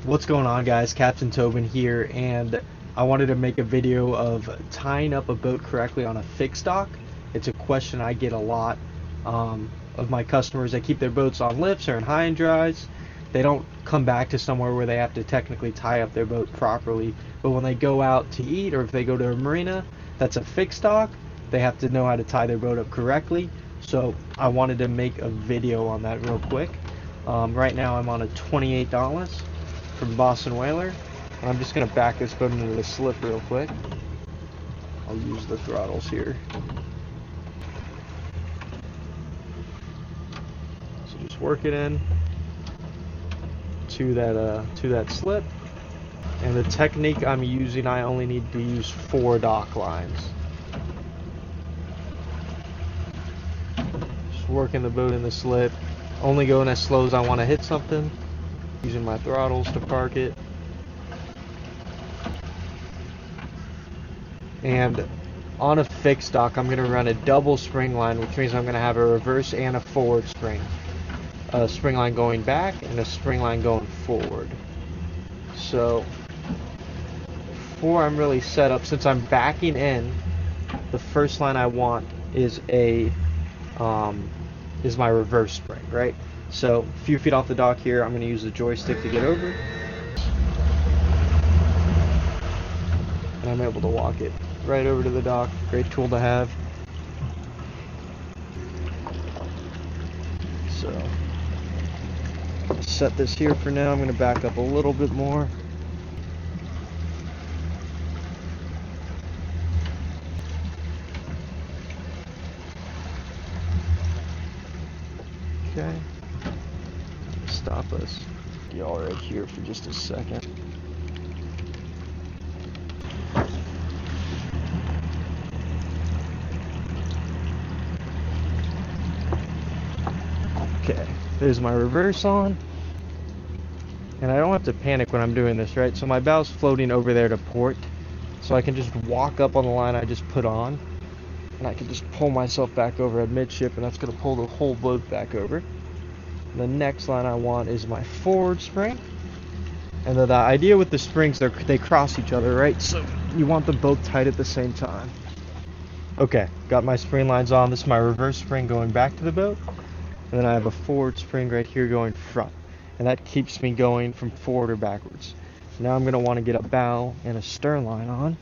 What's going on, guys? Captain Tobin here, and I wanted to make a video of tying up a boat correctly on a fixed dock. It's a question I get a lot of my customers that keep their boats on lifts or in high and dries. They don't come back to somewhere where they have to technically tie up their boat properly, but when they go out to eat or if they go to a marina that's a fixed dock, they have to know how to tie their boat up correctly. So I wanted to make a video on that real quick. Right now I'm on a $28 from Boston Whaler, and I'm just going to back this boat into the slip real quick. I'll use the throttles here. So just work it in to that slip. And the technique I'm using, I only need to use 4 dock lines. Just working the boat in the slip, only going as slow as I want to hit something. Using my throttles to park it. And on a fixed dock, I'm going to run a double spring line, which means I'm going to have a reverse and a forward spring. A spring line going back and a spring line going forward. So before I'm really set up, since I'm backing in, the first line I want is my reverse spring, right? So a few feet off the dock here, I'm going to use the joystick to get over. And I'm able to walk it right over to the dock. Great tool to have. So set this here for now. I'm going to back up a little bit more. Okay. Stop us. Y'all right here for just a second. Okay, there's my reverse on. And I don't have to panic when I'm doing this, right? So my bow's floating over there to port. So I can just walk up on the line I just put on. And I can just pull myself back over at midship, and that's going to pull the whole boat back over. The next line I want is my forward spring. And the idea with the springs, they cross each other, right? So you want them both tight at the same time. Okay, got my spring lines on. This is my reverse spring going back to the boat. And then I have a forward spring right here going front. And that keeps me going from forward or backwards. Now I'm going to want to get a bow and a stern line on.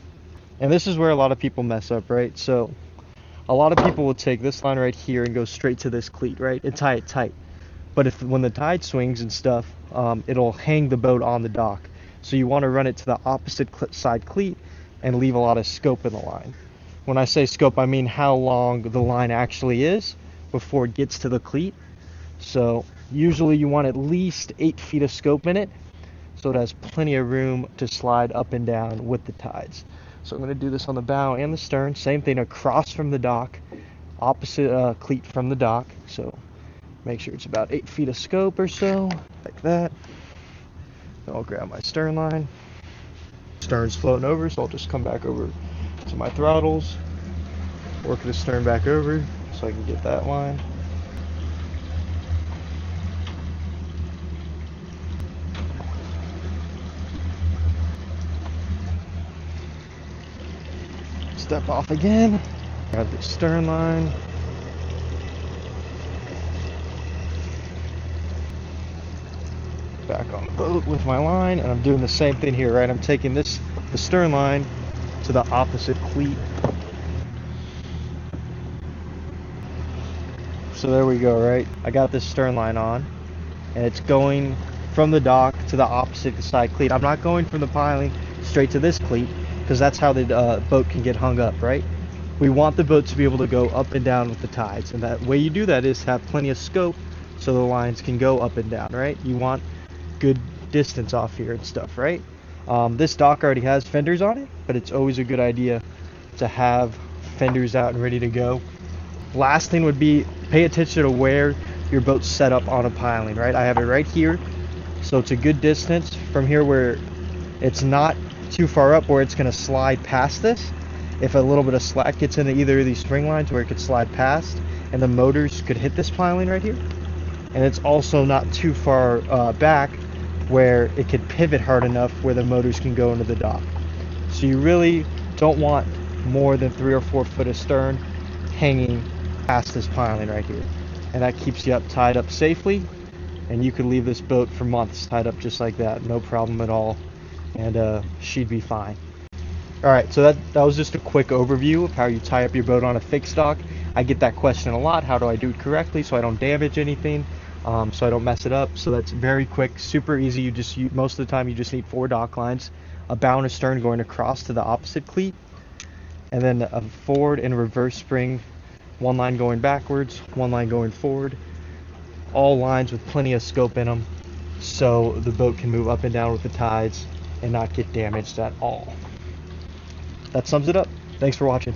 And this is where a lot of people mess up, right? So a lot of people will take this line right here and go straight to this cleat, right? And tie it tight. But when the tide swings and stuff, it'll hang the boat on the dock. So you want to run it to the opposite side cleat and leave a lot of scope in the line. When I say scope, I mean how long the line actually is before it gets to the cleat. So usually you want at least 8 feet of scope in it, so it has plenty of room to slide up and down with the tides. So I'm going to do this on the bow and the stern. Same thing across from the dock, opposite cleat from the dock. So make sure it's about 8 feet of scope or so, like that. Then I'll grab my stern line. Stern's floating over, so I'll just come back over to my throttles, work the stern back over so I can get that line. Step off again, grab the stern line. Back on the boat with my line, and I'm doing the same thing here, right? I'm taking the stern line to the opposite cleat. So there we go, right? I got this stern line on, and it's going from the dock to the opposite side cleat. I'm not going from the piling straight to this cleat, because that's how the boat can get hung up, right? We want the boat to be able to go up and down with the tides, and that way you do that is have plenty of scope so the lines can go up and down, right? You want good distance off here and stuff, right? This dock already has fenders on it, but it's always a good idea to have fenders out and ready to go. Last thing would be pay attention to where your boat's set up on a piling, right? I have it right here, so it's a good distance from here where it's not too far up where it's going to slide past this. If a little bit of slack gets into either of these string lines where it could slide past, and the motors could hit this piling right here. And it's also not too far back where it could pivot hard enough where the motors can go into the dock. So you really don't want more than 3 or 4 foot of stern hanging past this piling right here. And that keeps you tied up safely, and you could leave this boat for months tied up just like that, no problem at all, and she'd be fine. Alright, so that was just a quick overview of how you tie up your boat on a fixed dock. I get that question a lot, how do I do it correctly so I don't damage anything, so I don't mess it up. So that's very quick, super easy. Most of the time you just need 4 dock lines, a bow and a stern going across to the opposite cleat, and then a forward and reverse spring, 1 line going backwards, 1 line going forward, all lines with plenty of scope in them so the boat can move up and down with the tides and not get damaged at all. That sums it up. Thanks for watching.